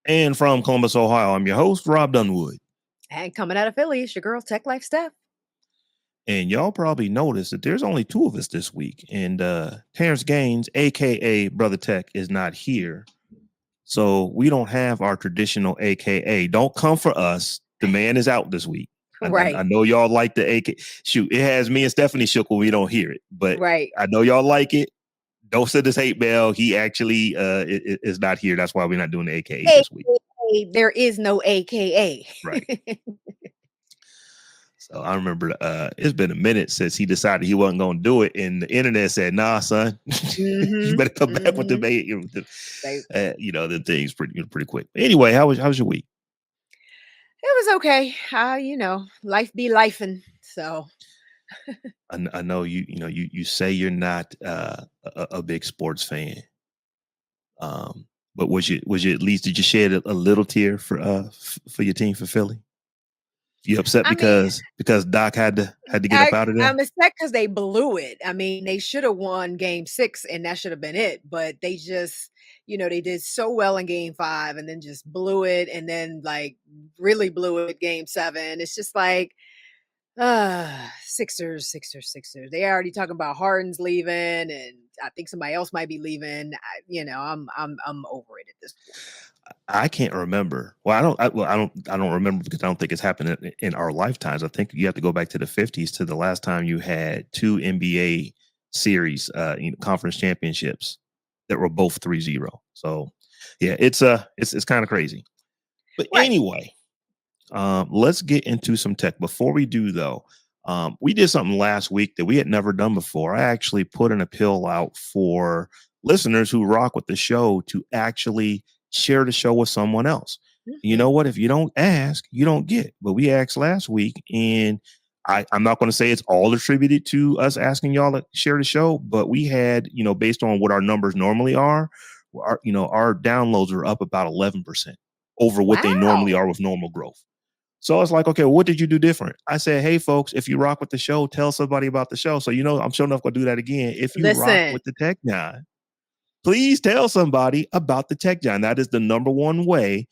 And from Columbus, Ohio, I'm your host, Robb Dunewood. And coming out of Philly, it's your girl, Tech Life Steph. And y'all probably noticed that there's only two of us this week. And Terrance Gaines, aka Brother Tech, is not here. So we don't have our traditional AKA. Don't come for us. The man is out this week. Right. I know y'all like the AK. Shoot, it has me and Stephanie shook when we don't hear it. But Right. I know y'all like it. Don't send this hate mail. He actually is not here. That's why we're not doing the AKA this week. There is no AKA. Right. So I remember it's been a minute since he decided he wasn't going to do it, and the internet said, "Nah, son, you better come back with the the things pretty quick." Anyway, how was your week? It was okay. Life be lifing. So I know you say you're not a big sports fan, but was you at least, did you shed a little tear for your team, for Philly? You upset because Doc had to get up out of there? I'm upset because they blew it. I mean, they should have won game 6 and that should have been it. But they just, they did so well in game 5 and then just blew it, and then really blew it game 7. It's just like, Sixers. They already talking about Harden's leaving, and I think somebody else might be leaving. I'm over it at this point. I can't remember. Well, I don't remember because I don't think it's happened in our lifetimes. I think you have to go back to the 50s to the last time you had two NBA series, conference championships that were both 3-0. So yeah, it's kind of crazy. But right. Anyway, let's get into some tech. Before we do though, we did something last week that we had never done before. I actually put an appeal out for listeners who rock with the show to actually share the show with someone else. Mm-hmm. You know what? If you don't ask, you don't get. But we asked last week, and I'm not going to say it's all attributed to us asking y'all to share the show, but we had, based on what our numbers normally are, our downloads are up about 11% over what they normally are with normal growth. So it's like, okay, what did you do different? I said, hey, folks, if you rock with the show, tell somebody about the show. So, I'm sure enough going to do that again. If you rock with the Tech Jawn, please tell somebody about the Tech Jawn. That is the number one way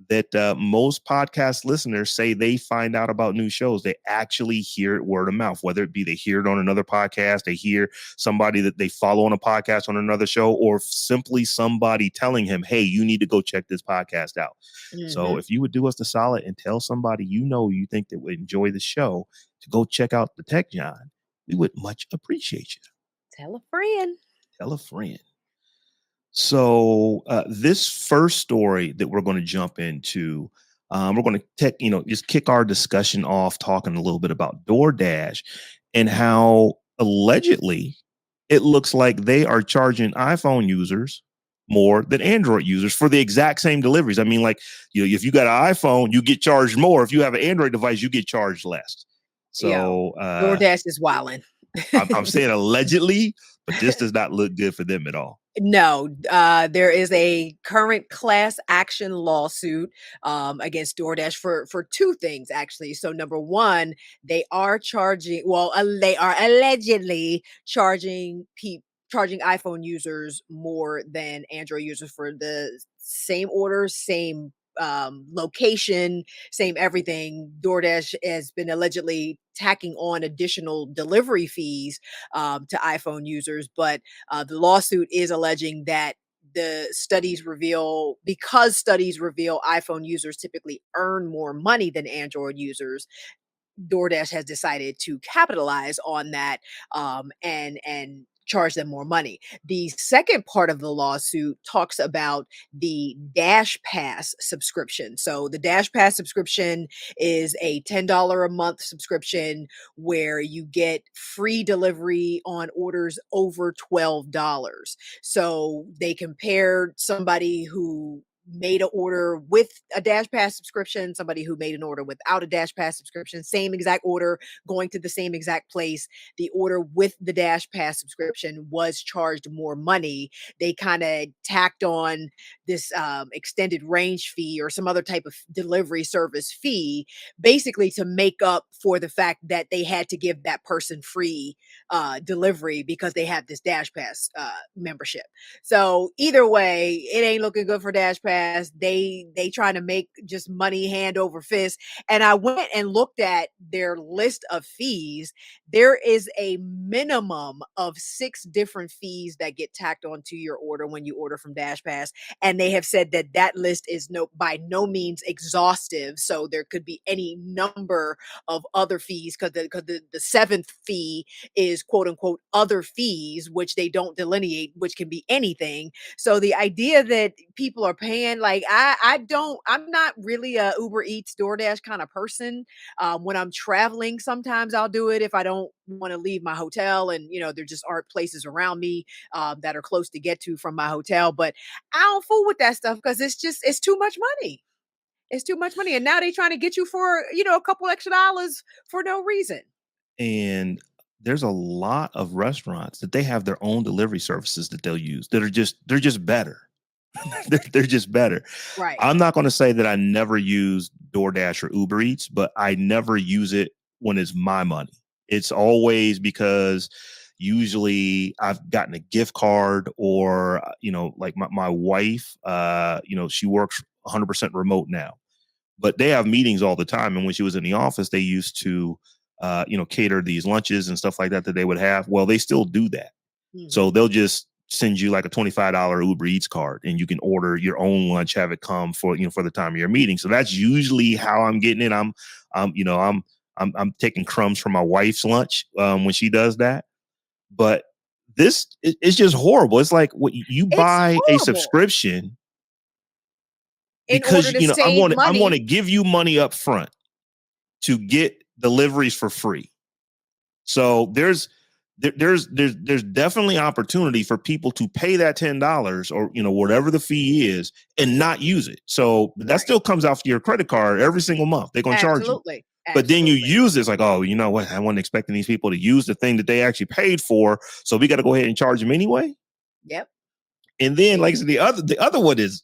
that most podcast listeners say they find out about new shows. They actually hear it word of mouth, whether it be they hear it on another podcast, they hear somebody that they follow on a podcast on another show, or simply somebody telling him, hey, you need to go check this podcast out. Mm-hmm. So if you would do us the solid and tell somebody you think that would enjoy the show to go check out the Tech Jawn, we would much appreciate you. Tell a friend. Tell a friend. So this first story that we're going to jump into, we're going to just kick our discussion off talking a little bit about DoorDash and how allegedly it looks like they are charging iPhone users more than Android users for the exact same deliveries. I mean, if you got an iPhone, you get charged more. If you have an Android device, you get charged less. So DoorDash is wilding. I'm saying allegedly, but this does not look good for them at all. No, there is a current class action lawsuit against DoorDash for two things, actually. So number one, they are allegedly charging iPhone users more than Android users for the same order, same location, same everything. DoorDash has been allegedly tacking on additional delivery fees to iPhone users, but the lawsuit is alleging that studies reveal iPhone users typically earn more money than Android users. DoorDash has decided to capitalize on that and charge them more money. The second part of the lawsuit talks about the Dash Pass subscription. So the Dash Pass subscription is a $10 a month subscription where you get free delivery on orders over $12. So they compared somebody who made an order with a Dash Pass subscription, somebody who made an order without a Dash Pass subscription, same exact order, going to the same exact place. The order with the Dash Pass subscription was charged more money. They kind of tacked on this extended range fee or some other type of delivery service fee, basically to make up for the fact that they had to give that person free delivery because they have this Dash Pass membership. So either way, it ain't looking good for Dash Pass. Pass, they trying to make just money hand over fist. And I went and looked at their list of fees. There is a minimum of 6 different fees that get tacked onto your order when you order from Dash Pass, and they have said that that list is by no means exhaustive. So there could be any number of other fees, because the seventh fee is quote unquote other fees, which they don't delineate, which can be anything. So the idea that people are paying, like, I'm not really a Uber Eats, DoorDash kind of person. When I'm traveling, sometimes I'll do it if I don't want to leave my hotel, and there just aren't places around me that are close to get to from my hotel. But I don't fool with that stuff because it's too much money. It's too much money, and now they trying to get you for a couple extra dollars for no reason. And there's a lot of restaurants that they have their own delivery services that they'll use that are they're just better. They're just better. Right. I'm not going to say that I never use DoorDash or Uber Eats, but I never use it when it's my money. It's always because usually I've gotten a gift card, or like my wife, she works 100% remote now, but they have meetings all the time. And when she was in the office, they used to cater these lunches and stuff like that they would have. Well, they still do that. So Mhm. they'll just send you like a $25 Uber Eats card, and you can order your own lunch, have it come for for the time of your meeting. So that's usually how I'm getting it. I'm you know I'm taking crumbs from my wife's lunch when she does that. But it's just horrible. It's like what you It's buy a horrible. subscription In order because to I'm save going to money. give you money up front to get deliveries for free. So there's definitely opportunity for people to pay that $10, or whatever the fee is, and not use it. So that Right. still comes off your credit card every single month. They're gonna charge you. Absolutely. But then you Absolutely. use this like, oh, you know what? I wasn't expecting these people to use the thing that they actually paid for, so we got to go ahead and charge them anyway. Yep. And then, like I said, the other one is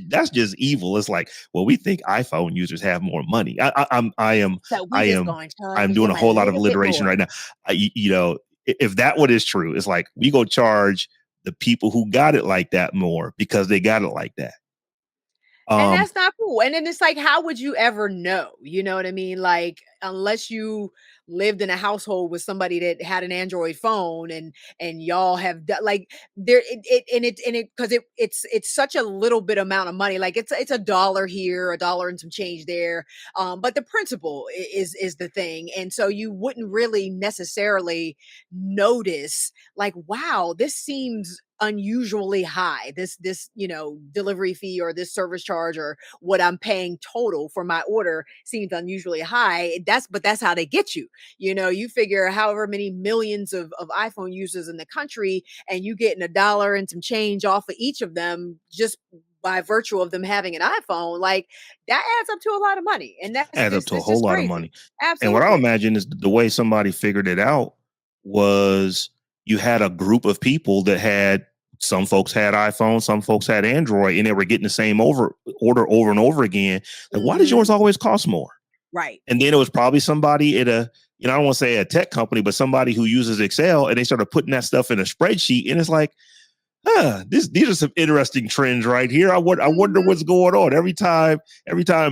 that's just evil. It's like, well, we think iPhone users have more money. So we I just am going to charge I'm doing them a a whole lot of little bit alliteration more. right now. If that one is true, it's like we go charge the people who got it like that more because they got it like that. And Um, that's not cool. And then it's like, how would you ever know? You know what I mean? Like, unless you lived in a household with somebody that had an Android phone, and y'all have like there it because it's such a little bit amount of money. Like it's a dollar here, a dollar and some change there. But the principle is the thing. And so you wouldn't really necessarily notice, like, wow, this seems unusually high, this delivery fee or this service charge or what I'm paying total for my order seems unusually high. That's how they get you. You figure however many millions of iPhone users in the country, and you getting a dollar and some change off of each of them just by virtue of them having an iPhone. Like, that adds up to a lot of money, and that's adds up just to a it's whole just lot of crazy. money. And what I Absolutely. imagine is the way somebody figured it out was you had a group of people that had some folks had iPhone, some folks had Android, and they were getting the same order over and over again. Like, why does yours Hmm. always cost more? Right. And then it was probably somebody at I don't want to say a tech company, but somebody who uses Excel, and they started putting that stuff in a spreadsheet, and it's like, these are some interesting trends right here. I wonder Hmm. what's going on. Every time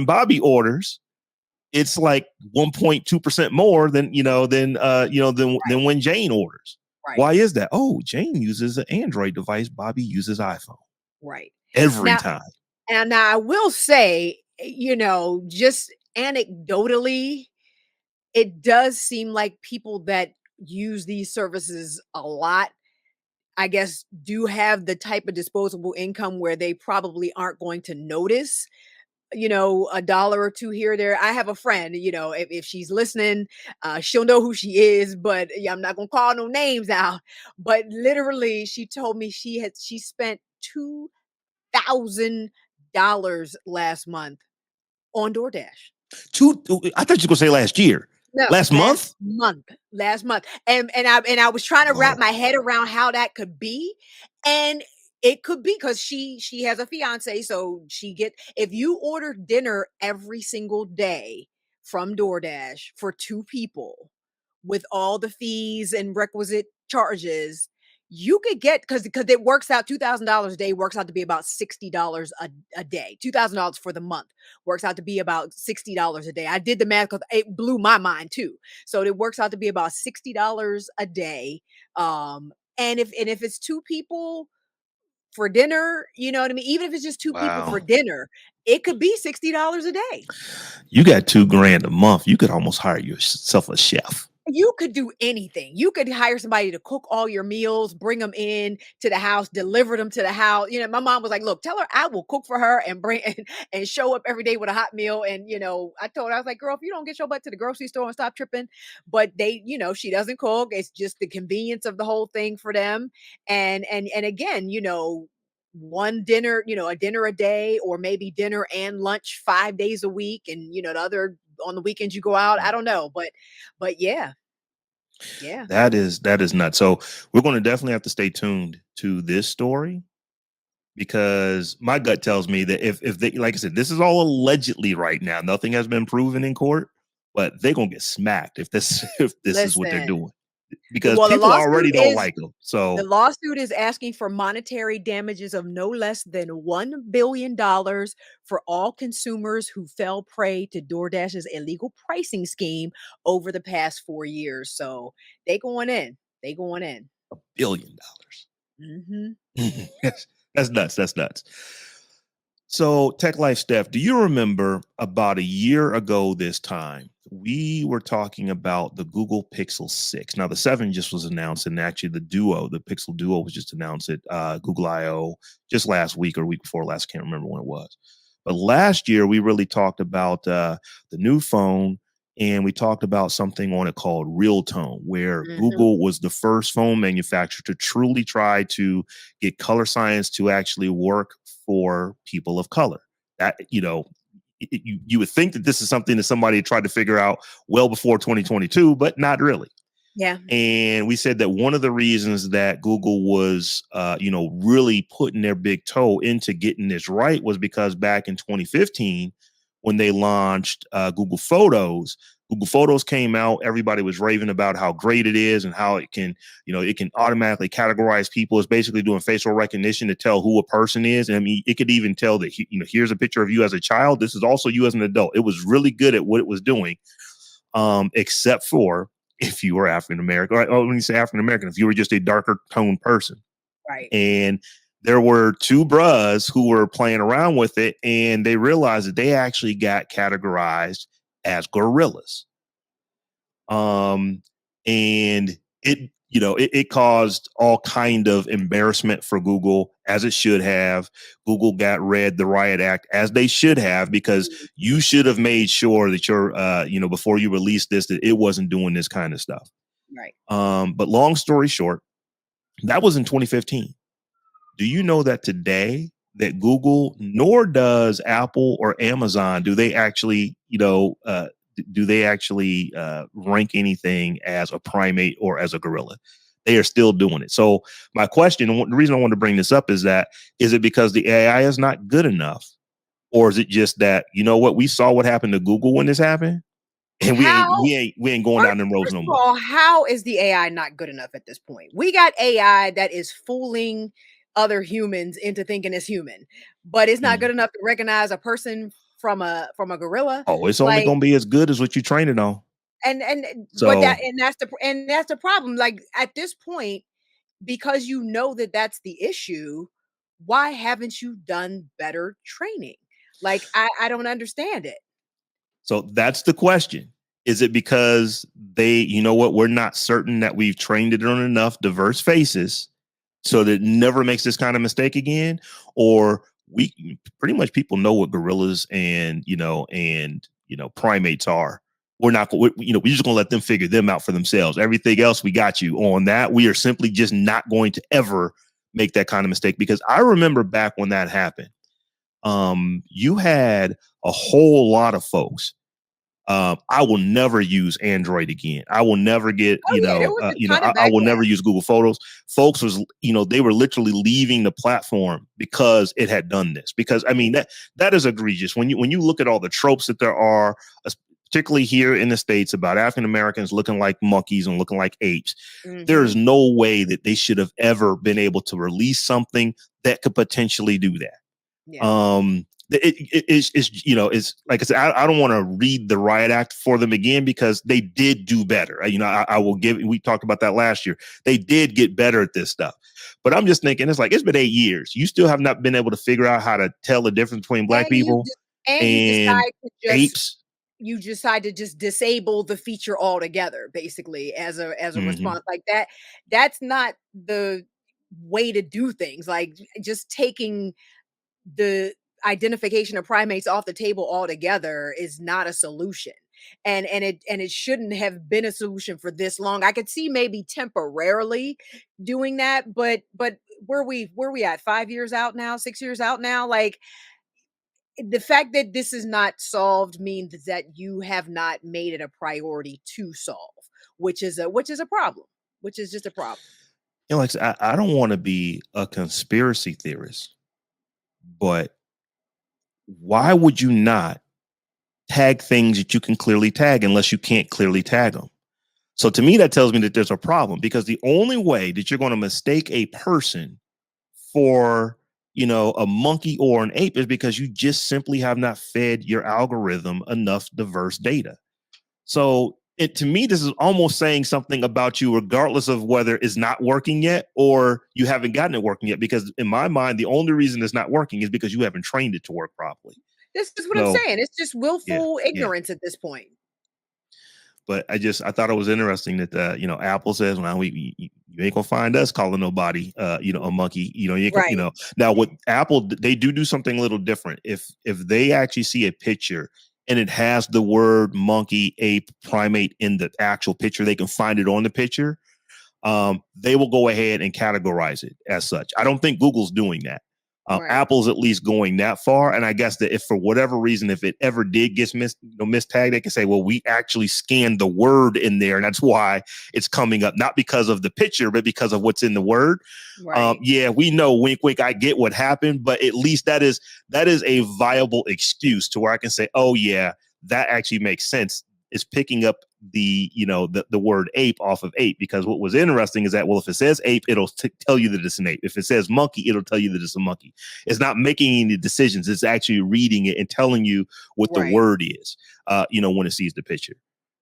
Bobby orders, it's like 1.2% more than Right. when Jane orders. Right. Why is that? Oh, Jane uses an Android device. Bobby uses iPhone Right. every Now, time. and now I will say, just anecdotally, it does seem like people that use these services a lot, I guess, do have the type of disposable income where they probably aren't going to notice, a dollar or two here or there. I have a friend, if she's listening, she'll know who she is, but yeah, I'm not gonna call no names out. But literally, she told me she spent $2,000 last month on DoorDash. I thought you were gonna say last year, No, last month. last month, and I was trying to wrap Whoa, my head around how that could be, and it could be because she has a fiance, so she get if you order dinner every single day from DoorDash for 2 people with all the fees and requisite charges, you could get because it works out $2,000 a day works out to be about $60 a day. $2,000 for the month works out to be about $60 a day. I did the math because it blew my mind too. So it works out to be about $60 a day. And if it's two people for dinner, you know what I mean? Even if it's just two people for Wow. dinner, it could be $60 a day. You got 2 grand a month. You could almost hire yourself a chef. You could do anything. You could hire somebody to cook all your meals, bring them in to the house, deliver them to the house. My mom was like, "Look, tell her I will cook for her and bring and show up every day with a hot meal." And I told her, I was like, "Girl, if you don't get your butt to the grocery store and stop tripping," but she doesn't cook. It's just the convenience of the whole thing for them. And again, one dinner, a dinner a day, or maybe dinner and lunch 5 days a week, and the other on the weekends you go out. I don't know, but yeah. Yeah. That is nuts. So we're going to definitely have to stay tuned to this story because my gut tells me that if they, like I said, this is all allegedly right now. Nothing has been proven in court, but they're gonna get smacked if this if this is what they're Listen, doing because well, people already don't like them. the So lawsuit is asking for monetary damages of no less than $1 billion for all consumers who fell prey to DoorDash's illegal pricing scheme over the past 4 years. So they going in. They going in. $1 billion. Mhm. That's nuts. That's nuts. So, Tech Life Steph, do you remember about a year ago this time, we were talking about the Google Pixel 6. Now, the 7 just was announced, and actually the Pixel Duo was just announced at Google I/O just last week or week before last. I can't remember when it was. But last year, we really talked about the new phone, and we talked about something on it called Real Tone, where Mhm. Google was the first phone manufacturer to truly try to get color science to actually work for people of color. That you would think that this is something that somebody tried to figure out well before 2022, but not really. Yeah. And we said that one of the reasons that Google was, really putting their big toe into getting this right was because back in 2015, when they launched Google Photos came out. Everybody was raving about how great it is and how it can automatically categorize people. It's basically doing facial recognition to tell who a person is. And I mean, it could even tell that, here's a picture of you as a child. This is also you as an adult. It was really good at what it was doing, except for if you were African American, or when you say African American, if you were just a darker toned person. Right. And there were two bros who were playing around with it, and they realized that they actually got categorized as gorillas. And it caused all kind of embarrassment for Google, as it should have. Google got read the riot act as they should have, because you should have made sure that before you released this, that it wasn't doing this kind of stuff. Right. But long story short, that was in 2015. Do you know that today that Google, nor does Apple or Amazon, do they actually rank anything as a primate or as a gorilla? They are still doing it. So my question, and the reason I want to bring this up is it because the AI is not good enough, or is it just that, what, we saw what happened to Google when this happened, and we How ain't we ain't we ain't going First down them roads first no of more? all, how is the AI not good enough at this point? We got AI that is fooling other humans into thinking it's human, but it's not Mm. good enough to recognize a person from a gorilla. Oh, it's only Like, going to be as good as what you train it on. and but So that's the problem. Like, at this point, because that that's the issue, why haven't you done better training? Like, I don't understand it. So that's the question. Is it because we're not certain that we've trained it on enough diverse faces so that it never makes this kind of mistake again? Or we pretty much, people know what gorillas and primates are. We're not, we're just going to let them figure them out for themselves. Everything else, we got you on that. We are simply just not going to ever make that kind of mistake, because I remember back when that happened, you had a whole lot of folks. I will never use Android again. I will never get, Oh yeah, there was a ton of I will never backlash. use Google Photos. Folks they were literally leaving the platform because it had done this. Because I mean, that is egregious. When you look at all the tropes that there are, particularly here in the States, about African Americans looking like monkeys and looking like apes, there is Mhm. no way that they should have ever been able to release something that could potentially do that. Yeah. It's it's like I said, I don't want to read the riot act for them again because they did do better. I will give. We talked about that last year. They did get better at this stuff, but I'm just thinking it's like it's been 8 years. You still have not been able to figure out how to tell the difference between black And you people just and you and decide to just apes. you decide to just disable the feature altogether, basically, as a Hmm. response like that. That's not the way to do things. Like just taking the identification of primates off the table altogether is not a solution. And it shouldn't have been a solution for this long. I could see maybe temporarily doing that, but where we at 5 years out now, 6 years out now, like the fact that this is not solved means that you have not made it a priority to solve, which is a problem, which is just a problem. Like I said, I don't want to be a conspiracy theorist, but why would you not tag things that you can clearly tag unless you can't clearly tag them? So to me, that tells me that there's a problem because the only way that you're going to mistake a person for, a monkey or an ape is because you just simply have not fed your algorithm enough diverse data. So to me, this is almost saying something about you, regardless of whether it's not working yet or you haven't gotten it working yet. Because in my mind, the only reason it's not working is because you haven't trained it to work properly. This is what I'm So saying. It's just yeah, willful yeah. ignorance at this point. But I thought it was interesting that Apple says, "Well, you ain't gonna find us calling nobody a monkey." You ain't Right, now what Apple they do something a little different. If they actually see a picture and it has the word monkey, ape, primate in the actual picture, they can find it on the picture. They will go ahead and categorize it as such. I don't think Google's doing that. right, Apple's at least going that far, and I guess that if for whatever reason, if it ever did get mistagged, they can say, "Well, we actually scanned the word in there, and that's why it's coming up, not because of the picture, but because of what's in the word." right. Yeah, we know, wink, wink. I get what happened, but at least that is a viable excuse to where I can say, "Oh yeah, that actually makes sense." Is picking up the word ape off of ape, because what was interesting is that, well, if it says ape, it'll tell you that it's an ape. If it says monkey, it'll tell you that it's a monkey. It's not making any decisions. It's actually reading it and telling you what the Right. word is, when it sees the picture.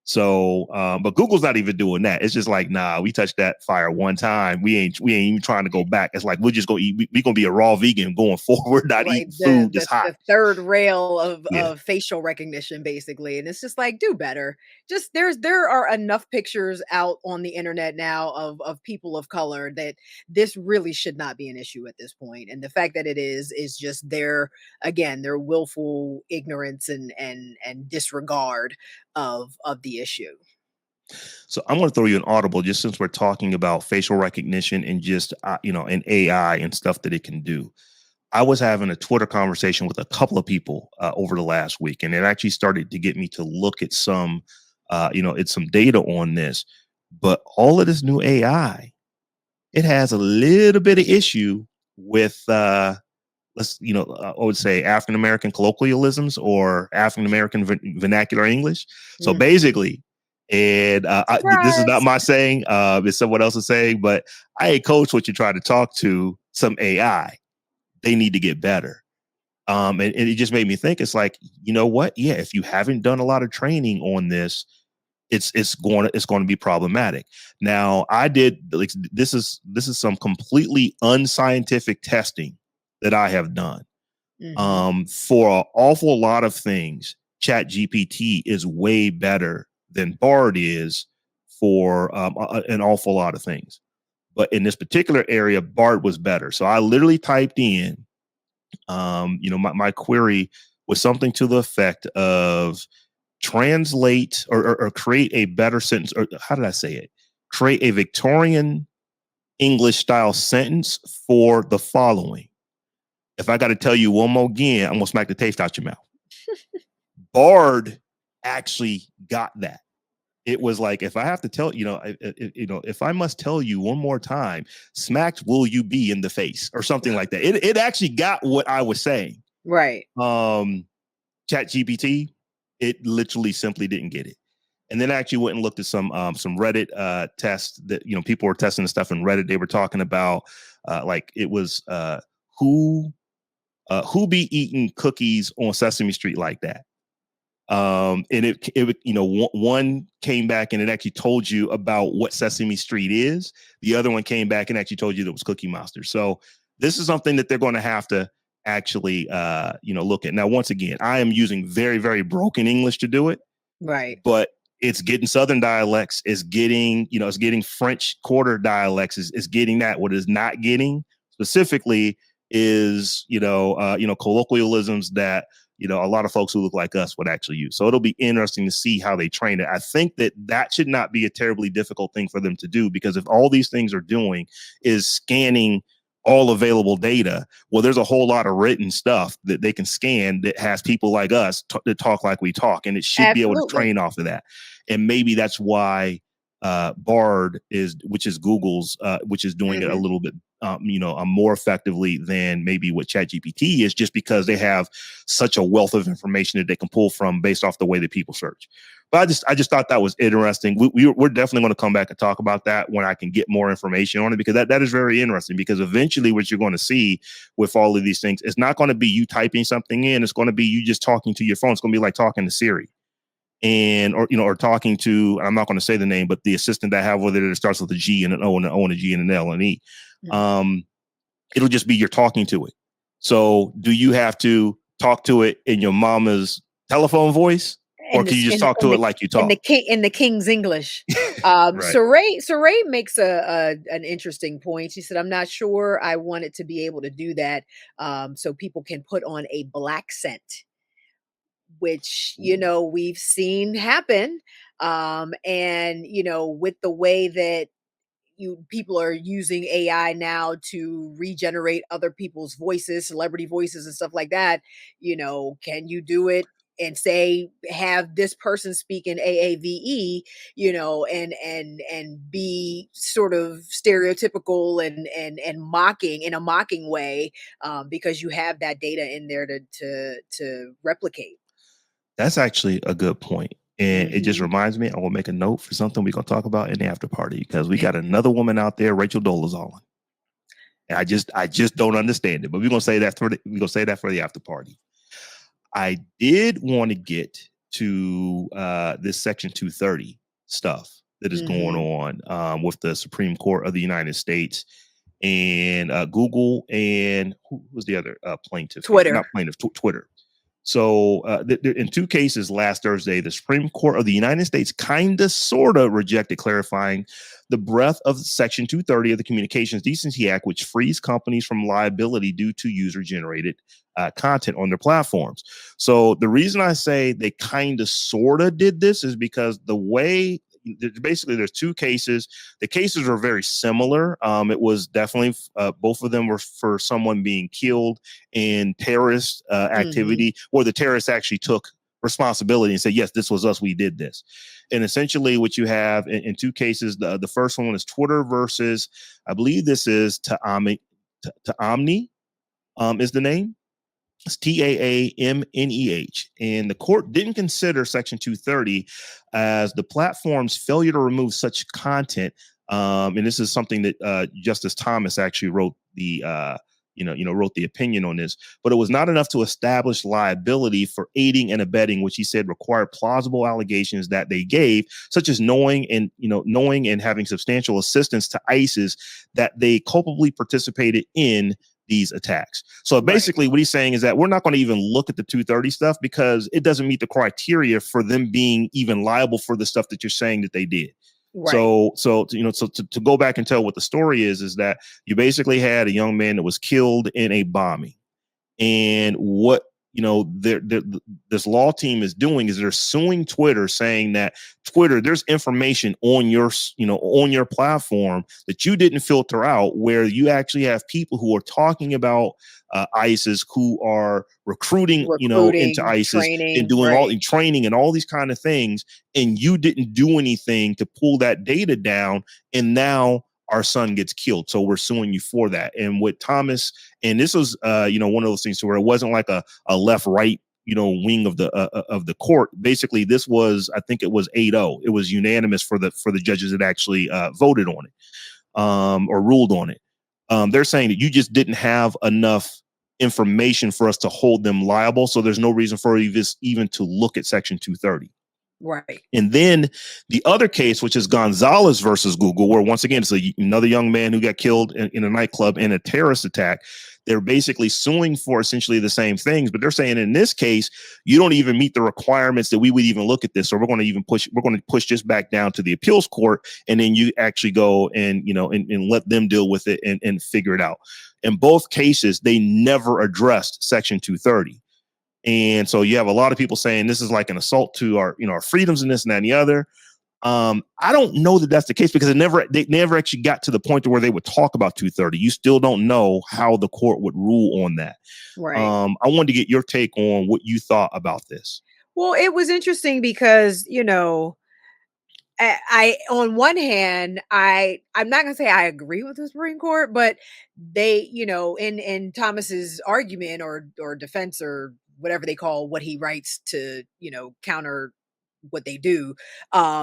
So, but Google's not even doing that. It's just like, nah, we touched that fire one time. We ain't even trying to go back. It's like, we're just gonna eat. We gonna be a raw vegan going forward, not Right, eating the food that's the hot. the third rail of Yeah. facial recognition, basically, and it's just like, do better. Just there are enough pictures out on the internet now of people of color that this really should not be an issue at this point, and the fact that it is just their willful ignorance and disregard of the issue. So I'm going to throw you an audible just since we're talking about facial recognition and just and AI and stuff that it can do. I was having a Twitter conversation with a couple of people over the last week, and it actually started to get me to look at it's some data on this. But all of this new AI, it has a little bit of issue with I would say African American colloquialisms or African American vernacular English. So Mhm. basically, and this is not Surprise! my saying, it's someone else's saying, but I ain't coach what you try to talk to some AI. They need to get better. And it just made me think, it's like, you know what? Yeah, if you haven't done a lot of training on this, it's going to be problematic. Now, I did like this is some completely unscientific testing that I have done. Mhm. For an awful lot of things, Chat GPT is way better than Bard is for an awful lot of things. But in this particular area, Bard was better. So I literally typed in, my query was something to the effect of translate or create a better sentence, or how did I say it? Create a Victorian English style sentence for the following. If I got to tell you one more again, I'm gonna smack the taste out your mouth. Bard actually got that. It was like, if I have to tell if I must tell you one more time, smacked will you be in the face or something like that. It actually got what I was saying. Right. Um, Chat GPT. It literally simply didn't get it. And then I actually went and looked at some Reddit tests that people were testing the stuff in Reddit. They were talking about like it was who be eating cookies on Sesame Street like that. And it one came back and it actually told you about what Sesame Street is. The other one came back and actually told you that it was Cookie Monster. So this is something that they're going to have to actually look at. Now, once again, I am using very, very broken English to do it, Right. but it's getting Southern dialects, it's getting French Quarter dialects, is getting that. What is not getting specifically is colloquialisms that a lot of folks who look like us would actually use. So it'll be interesting to see how they train it. I think that should not be a terribly difficult thing for them to do, because if all these things are doing is scanning all available data, well, there's a whole lot of written stuff that they can scan that has people like us that talk like we talk, and it should be able to train off of that. And maybe that's why Bard which is Google's, which is doing it a little bit, more effectively than maybe what ChatGPT is, just because they have such a wealth of information that they can pull from based off the way that people search. But I just thought that was interesting. We're definitely going to come back and talk about that when I can get more information on it, because that is very interesting. Because eventually, what you're going to see with all of these things, it's not going to be you typing something in. It's going to be you just talking to your phone. It's going to be like talking to Siri. Or talking to, I'm not going to say the name, but the assistant that I have with it that starts with a G and an O and an O and a G and an L and E. It'll just be you're talking to it. So do you have to talk to it in your mama's telephone voice, or can you just talk to it like you talk in the King's English? Right. Saray makes an interesting point. She said, "I'm not sure I want it to be able to do that, so people can put on a black scent." Which we've seen happen, and with the way that people are using AI now to regenerate other people's voices, celebrity voices and stuff like that, can you do it and say, have this person speak in AAVE, and be sort of stereotypical and mocking in a mocking way, because you have that data in there to replicate. That's actually a good point. And it just reminds me, I will make a note for something we're going to talk about in the after party, because we got another woman out there, Rachel Dolezal. And I just don't understand it, but we're going to say that for the after party. I did want to get to this Section 230 stuff that is going on with the Supreme Court of the United States and Google, and who was the other plaintiff? Twitter. Not plaintiff, Twitter. So in two cases last Thursday, the Supreme Court of the United States kind of sort of rejected clarifying the breadth of Section 230 of the Communications Decency Act, which frees companies from liability due to user-generated content on their platforms. So the reason I say they kind of sort of did this is because the way basically there's two cases. The cases are very similar. It was definitely both of them were for someone being killed in terrorist activity, where the terrorists actually took responsibility and said, yes, this was us, we did this. And essentially what you have in two cases, the first one is Twitter versus, I believe this is Taamneh is the name. It's Taamneh. And the court didn't consider Section 230 as the platform's failure to remove such content. And this is something that Justice Thomas actually wrote the wrote the opinion on this, but it was not enough to establish liability for aiding and abetting, which he said required plausible allegations that they gave, such as knowing and having substantial assistance to ISIS, that they culpably participated in these attacks. So basically what he's saying is that we're not going to even look at the 230 stuff because it doesn't meet the criteria for them being even liable for the stuff that you're saying that they did. Right. So to go back and tell what the story is that you basically had a young man that was killed in a bombing, and what this law team is doing is they're suing Twitter, saying that Twitter, there's information on your platform that you didn't filter out, where you actually have people who are talking about ISIS, who are recruiting into ISIS, training, and doing all the training and all these kind of things, and you didn't do anything to pull that data down, and now our son gets killed. So we're suing you for that. And with Thomas, and this was, one of those things to where it wasn't like a left-right, wing of the court. Basically, this was, I think it was 8-0. It was unanimous for the judges that actually voted on it, or ruled on it. They're saying that you just didn't have enough information for us to hold them liable, so there's no reason for even to look at Section 230. Right. And then the other case, which is Gonzalez versus Google, where once again, it's another young man who got killed in a nightclub in a terrorist attack. They're basically suing for essentially the same things, but they're saying in this case, you don't even meet the requirements that we would even look at this. So we're going to push this back down to the appeals court, and then you actually go and and let them deal with it and figure it out. In both cases, they never addressed Section 230. And so you have a lot of people saying this is like an assault to our freedoms and this and that and the other. I don't know that that's the case, because they never actually got to the point to where they would talk about 230. You still don't know how the court would rule on that. Right. I wanted to get your take on what you thought about this. Well, it was interesting because, I on one hand, I'm not gonna say I agree with the Supreme Court, but they, in Thomas's argument or defense or whatever they call what he writes to, counter what they do,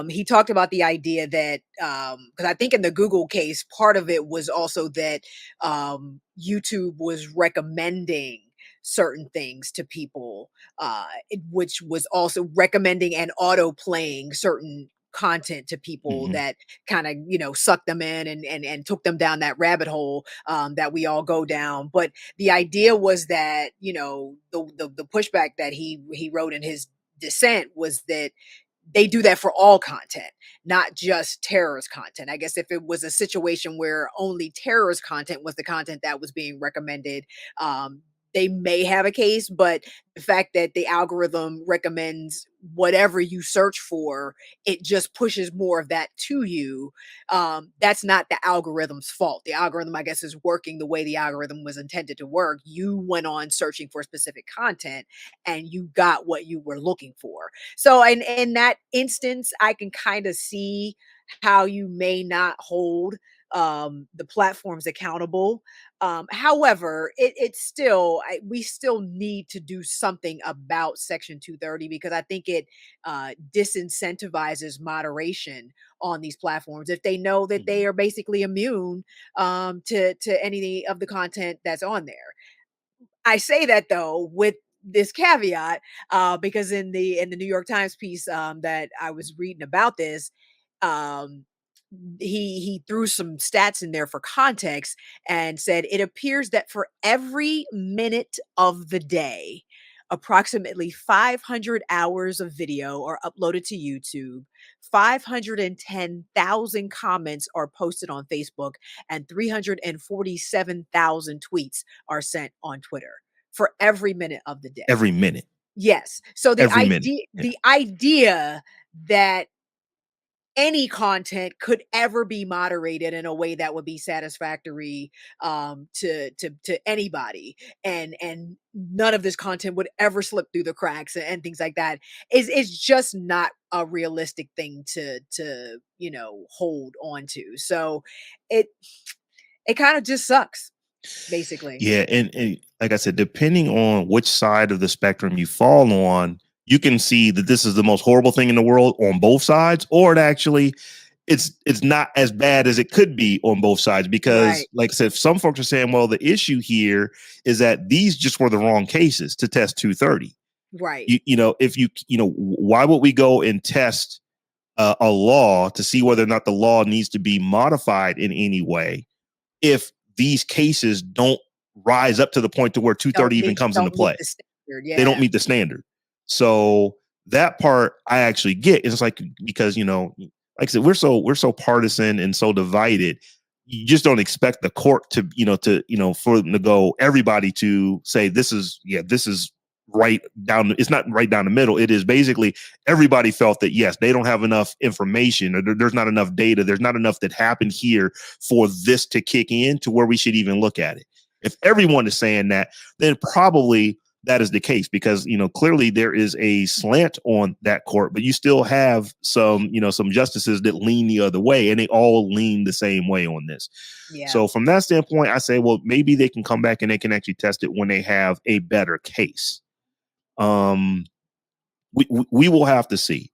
he talked about the idea that because I think in the Google case, part of it was also that YouTube was recommending certain things to people, which was also recommending and auto playing certain content to people Mhm. that kind of sucked them in and took them down that rabbit hole that we all go down. But the idea was that the pushback that he wrote in his dissent was that they do that for all content, not just terrorist content. I guess if it was a situation where only terrorist content was the content that was being recommended, they may have a case, but the fact that the algorithm recommends whatever you search for, it just pushes more of that to you. That's not the algorithm's fault. The algorithm, I guess, is working the way the algorithm was intended to work. You went on searching for specific content and you got what you were looking for. So in that instance, I can kind of see how you may not hold the platforms accountable. However, it's still we still need to do something about Section 230, because I think it disincentivizes moderation on these platforms if they know that they Mhm. are basically immune to any of the content that's on there. I say that though with this caveat, because in the New York Times piece that I was reading about this, um, he threw some stats in there for context and said it appears that for every minute of the day, approximately 500 hours of video are uploaded to YouTube, 510,000 comments are posted on Facebook, and 347,000 tweets are sent on Twitter for every minute of the day. Every minute, Yes. So the every minute. idea Yeah. the idea that any content could ever be moderated in a way that would be satisfactory to anybody, and none of this content would ever slip through the cracks and things like that is just not a realistic thing to hold on to. So it it kind of just sucks, basically. Yeah, and like I said, depending on which side of the spectrum you fall on, you can see that this is the most horrible thing in the world on both sides, or it's not as bad as it could be on both sides. Because, Right. like I said, some folks are saying, well, the issue here is that these just were the wrong cases to test 230. Right. If why would we go and test a law to see whether or not the law needs to be modified in any way if these cases don't rise up to the point to where 230 even comes into Don't meet play? the standard. They don't Yeah. meet the standard. So that part I actually get. It's like, because like I said, we're so partisan and so divided. You just don't expect the court for them to go, everybody to say this is right down. It's not right down the middle. It is basically everybody felt that yes, they don't have enough information, or there's not enough data. There's not enough that happened here for this to kick in to where we should even look at it. If everyone is saying that, then probably that is the case, because clearly there is a slant on that court, but you still have some justices that lean the other way, and they all lean the same way on this. Yeah. So from that standpoint, I say, well, maybe they can come back and they can actually test it when they have a better case. Um, we will have to see.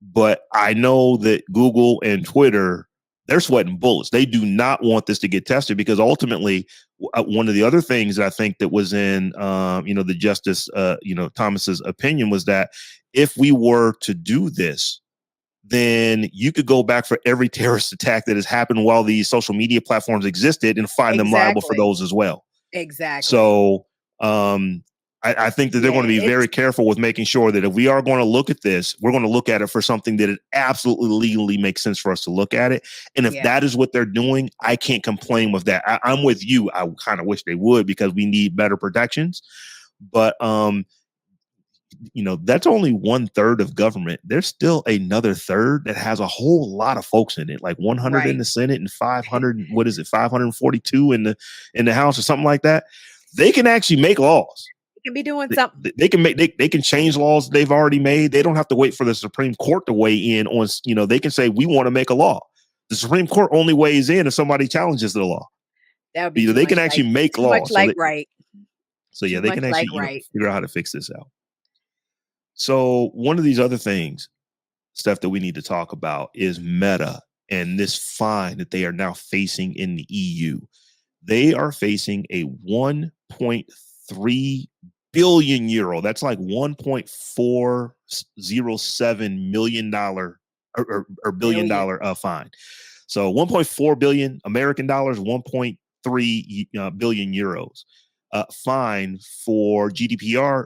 But I know that Google and Twitter, they're sweating bullets. They do not want this to get tested because ultimately, one of the other things that I think that was in, the Justice, Thomas's opinion was that if we were to do this, then you could go back for every terrorist attack that has happened while these social media platforms existed and find them liable for Exactly. those as well. Exactly. So I think that they're Yeah, going to be very it's careful with making sure that if we are going to look at this, we're going to look at it for something that it absolutely legally makes sense for us to look at it. And if yeah, that is what they're doing, I can't complain with that. I'm with you. I kind of wish they would because we need better protections. But that's only 1/3 of government. There's still another third that has a whole lot of folks in it, like 100 in right. the Senate and 500, what is it, 542 in the House or something like that. They can actually make laws. You can be doing They, something. they can make they can change laws they've already made. They don't have to wait for the Supreme Court to weigh in on, they can say we want to make a law. The Supreme Court only weighs in if somebody challenges the law. That would be too They much can like actually make too much laws. like right. So yeah, Too they much can like actually, right. figure out how to fix this out. So one of these other things, stuff that we need to talk about is Meta and this fine that they are now facing in the EU. They are facing a 1.3 billion euro. That's like 1.407 million dollar or billion Billion. dollar fine. So 1.4 billion American dollars, 1.3 billion euros fine for GDPR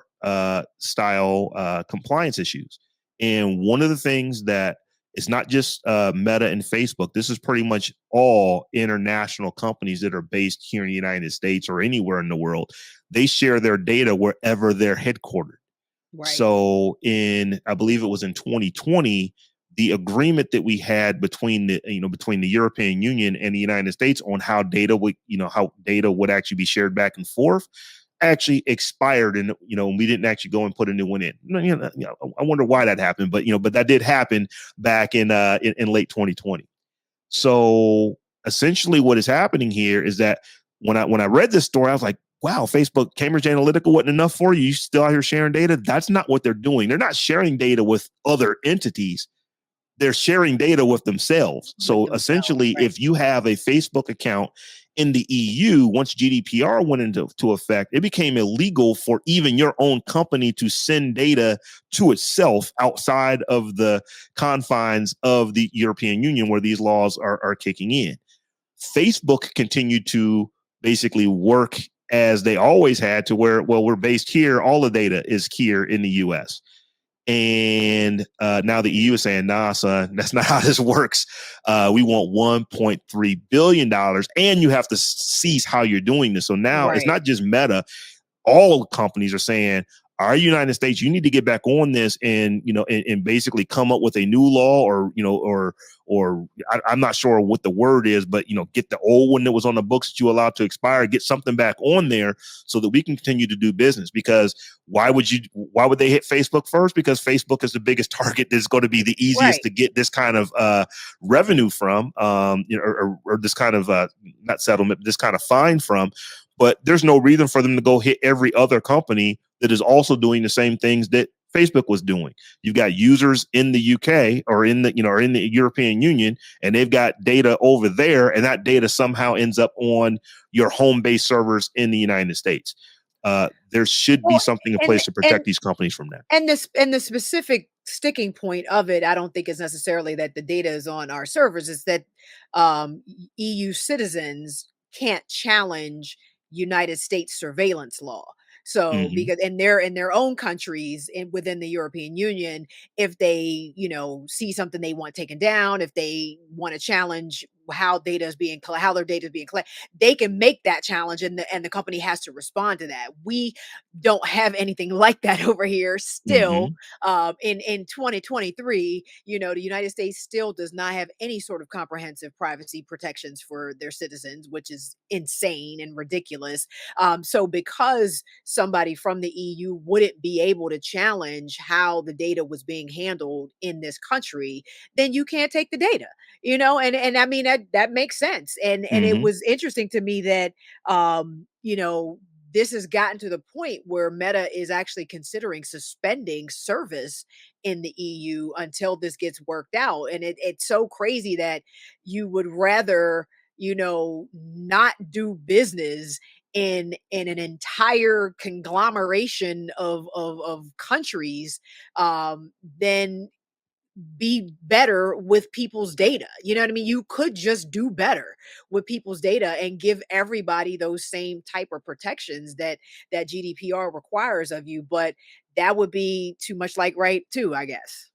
style compliance issues. And one of the things that it's not just Meta and Facebook. This is pretty much all international companies that are based here in the United States or anywhere in the world. They share their data wherever they're headquartered. Right. So I believe it was in 2020, the agreement that we had between the European Union and the United States on how data would actually be shared back and forth actually expired, and we didn't actually go and put a new one in. I wonder why that happened, but that did happen back in late 2020. So essentially, what is happening here is that when I read this story, I was like, wow, Facebook, Cambridge Analytica wasn't enough for you. You still out here sharing data. That's not what they're doing. They're not sharing data with other entities. They're sharing data with themselves. With So themselves, essentially, right. if you have a Facebook account in the EU, once GDPR went into effect, it became illegal for even your own company to send data to itself outside of the confines of the European Union where these laws are kicking in. Facebook continued to basically work as they always had to where, well, we're based here. All the data is here in the US. And now the EU is saying, nah, son, that's not how this works. We want $1.3 billion, and you have to cease how you're doing this. So now it's Right. not just Meta, all companies are saying, our United States, you need to get back on this and and basically come up with a new law, or I'm not sure what the word is, but get the old one that was on the books that you allowed to expire, get something back on there so that we can continue to do business. Because why would they hit Facebook first? Because Facebook is the biggest target that's going to be the easiest Right. to get this kind of revenue from, or this kind of not settlement, this kind of fine from. But there's no reason for them to go hit every other company that is also doing the same things that Facebook was doing. You've got users in the UK or or in the European Union, and they've got data over there, and that data somehow ends up on your home-based servers in the United States. There should be Well, something in and place to protect and these companies from that. the specific sticking point of it, I don't think is necessarily that the data is on our servers. Is that EU citizens can't challenge United States surveillance law. So Hmm. because and they're in their own countries within the European Union, if they see something they want taken down, if they want to challenge how their data is being collected, they can make that challenge, and the company has to respond to that. We don't have anything like that over here still. Hmm. In 2023, the United States still does not have any sort of comprehensive privacy protections for their citizens, which is insane and ridiculous. So because somebody from the EU wouldn't be able to challenge how the data was being handled in this country, then you can't take the data. And I mean that makes sense. And it Hmm. was interesting to me that this has gotten to the point where Meta is actually considering suspending service in the EU until this gets worked out. And it's so crazy that you would rather, not do business in an entire conglomeration of countries, than be better with people's data. You know what I mean? You could just do better with people's data and give everybody those same type of protections that GDPR requires of you, but that would be too much like right too, I guess.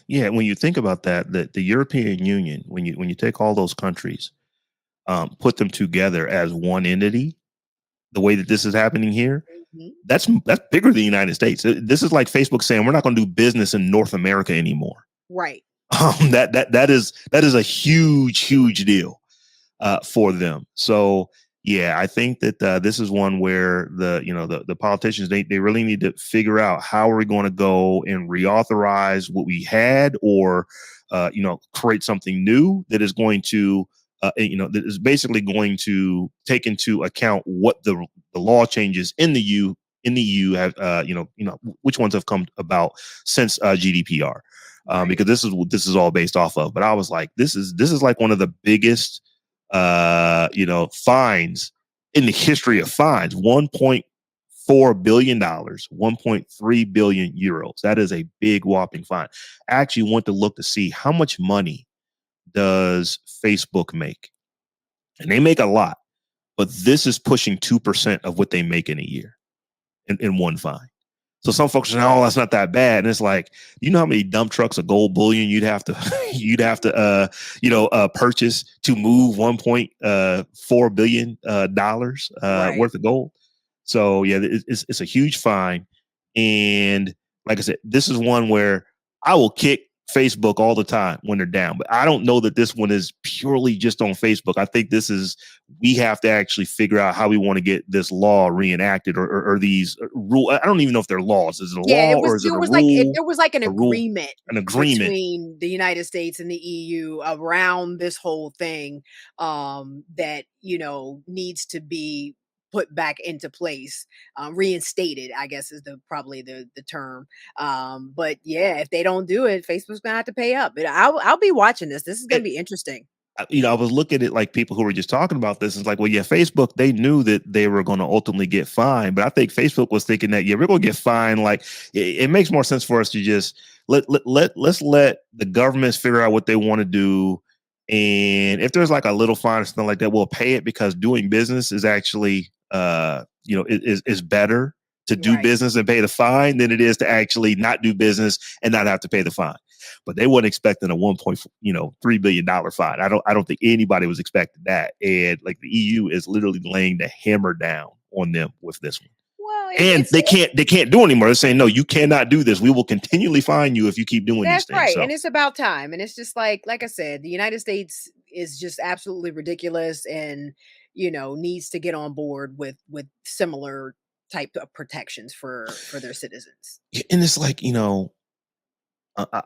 Yeah, when you think about that, the European Union, when you take all those countries, put them together as one entity, the way that this is happening here, Mhm. that's bigger than the United States. This is like Facebook saying we're not going to do business in North America anymore. Right. That is a huge deal for them. So yeah, I think that this is one where the politicians they really need to figure out how are we going to go and reauthorize what we had, or create something new that is going to that is basically going to take into account what the law changes in the EU have which ones have come about since GDPR, Right. because this is what this is all based off of. But I was like, this is like one of the biggest fines in the history of fines. $1.4 billion, 1.3 billion euros. That is a big whopping fine. I actually went to look to see how much money does Facebook make, and they make a lot, but this is pushing 2% of what they make in a year in one fine. So some folks are saying, "Oh, that's not that bad." And it's like, you know how many dump trucks of gold bullion you'd have to purchase to move 1.4 billion dollars Right. worth of gold. So yeah, it's a huge fine, and like I said, this is one where I will kick Facebook all the time when they're down, but I don't know that this one is purely just on Facebook. I think we have to actually figure out how we want to get this law reenacted, or these rule. I don't even know if they're laws. Is it a Yeah, law it or was is it there a was like rule? there was like an A rule, agreement an agreement. between the United States and the EU around this whole thing, that, needs to be put back into place, reinstated, I guess is the probably the term. But yeah, if they don't do it, Facebook's gonna have to pay up. But I'll be watching this. This is gonna be interesting. I was looking at like people who were just talking about this. It's like, well, yeah, Facebook, they knew that they were going to ultimately get fined, but I think Facebook was thinking that, yeah, we're going to get fined. Like, it makes more sense for us to just let's let the governments figure out what they want to do. And if there's like a little fine or something like that, we'll pay it, because doing business is actually, is better to do Right. business and pay the fine than it is to actually not do business and not have to pay the fine. But they weren't expecting a 1.3 billion dollar fine. I don't think anybody was expecting that. And like the EU is literally laying the hammer down on them with this one. Well, And they can't do anymore. They're saying, no, you cannot do this. We will continually fine you if you keep doing these that's things. right, So and it's about time, and it's just like I said, the United States is just absolutely ridiculous, and needs to get on board with similar type of protections for their citizens. and it's like,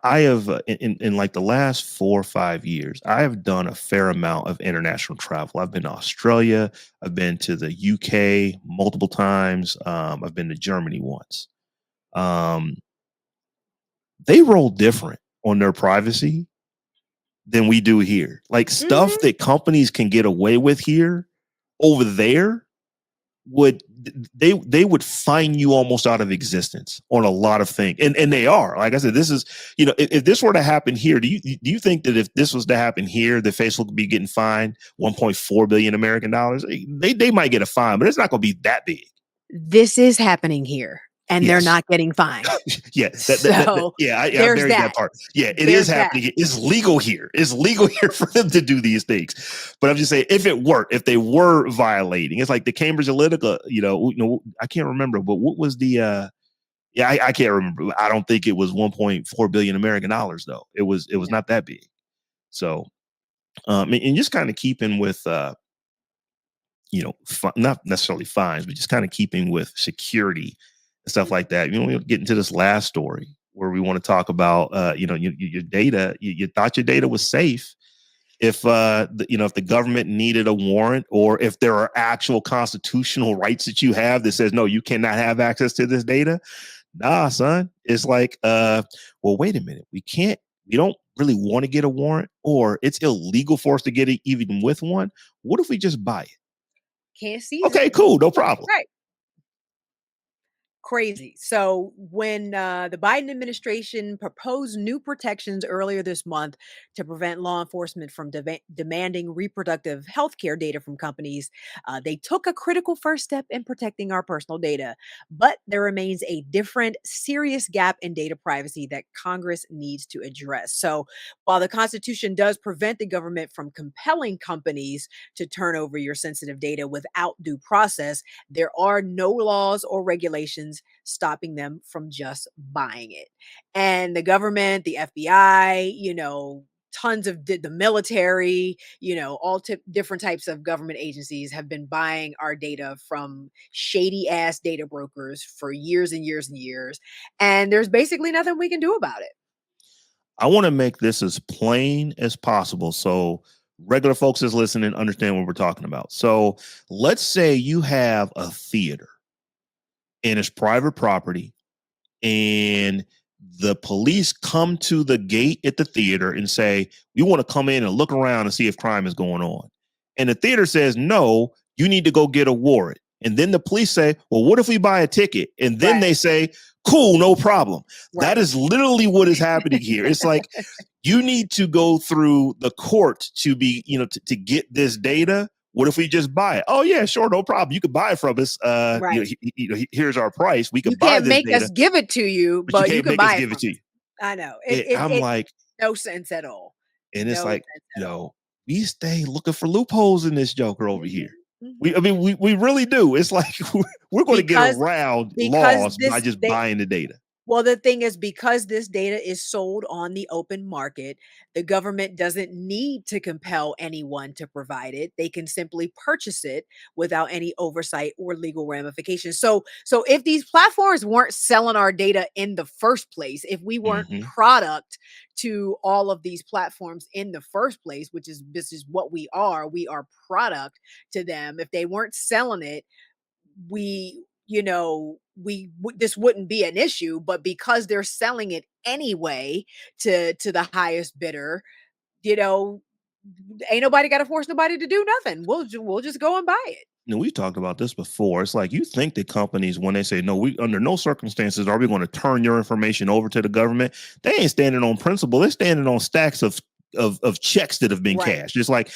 I have in like the last 4 or 5 years, I have done a fair amount of international travel. I've been to Australia, I've been to the UK multiple times, I've been to Germany once. Um, they roll different on their privacy than we do here. Like stuff Mhm. that companies can get away with here, over there would they would fine you almost out of existence on a lot of things, and they are. Like I said, this is, if this were to happen here, do you think that if this was to happen here, that Facebook would be getting fined 1.4 billion American dollars? They might get a fine, but it's not going to be that big. This is happening here, and they're Yes. not getting fined. Yeah, So, yeah, I there's buried that that. part. Yeah, it is There's that. happening. It's legal here. It's legal here for them to do these things. But I'm just saying, if they were violating, it's like the Cambridge Analytica. I can't remember, but what was the? Yeah, I can't remember. I don't think it was 1.4 billion American dollars though. It was No. not that big. So, and just kind of keeping with not necessarily fines, but just kind of keeping with security and stuff like that. We'll get into this last story where we want to talk about, your data. You thought your data was safe, if the government needed a warrant, or if there are actual constitutional rights that you have that says no, you cannot have access to this data. Nah, son. It's like, well, wait a minute. We don't really want to get a warrant, or it's illegal for us to get it even with one. What if we just buy it? Can't seize it. Okay, cool, no problem. Right. Crazy. So when the Biden administration proposed new protections earlier this month to prevent law enforcement from demanding reproductive health care data from companies, they took a critical first step in protecting our personal data. But there remains a different, serious gap in data privacy that Congress needs to address. So while the Constitution does prevent the government from compelling companies to turn over your sensitive data without due process, there are no laws or regulations stopping them from just buying it. And the government, the FBI, tons of the military, all different types of government agencies have been buying our data from shady ass data brokers for years and years and years. And there's basically nothing we can do about it. I want to make this as plain as possible so regular folks that's listening understand what we're talking about. So let's say you have a theater and it's private property, and the police come to the gate at the theater and say, we want to come in and look around and see if crime is going on. And the theater says, no, you need to go get a warrant. And then the police say, well, what if we buy a ticket? And then they say, cool, no problem. Right. That is literally what is happening here. It's like, you need to go through the court to be, to get this data. What if we just buy it? Oh yeah, sure, no problem. You can buy it from us. Right. Here's our price. We can You buy can't this make data, us give it to you, but but you you can't can make us buy it give from it to you. us. I know. I'm like, No sense at all. and it's No like, sense at all. we stay looking for loopholes in this joker over here. Mhm. We really do. It's like we're going to get Because around because laws by this just they buying the data. Well, the thing is, because this data is sold on the open market, the government doesn't need to compel anyone to provide it. They can simply purchase it without any oversight or legal ramifications. So if these platforms weren't selling our data in the first place, if we weren't Mm-hmm. product to all of these platforms in the first place, this is what we are product to them. If they weren't selling it, we this wouldn't be an issue, but because they're selling it anyway to the highest bidder, you know ain't nobody got to force nobody to do nothing. We'll just go and buy it. We've talked about this before. It's like, you think that companies, when they say no, we under no circumstances are we going to turn your information over to the government, they ain't standing on principle. They're standing on stacks of checks that have been Right. cashed. It's like,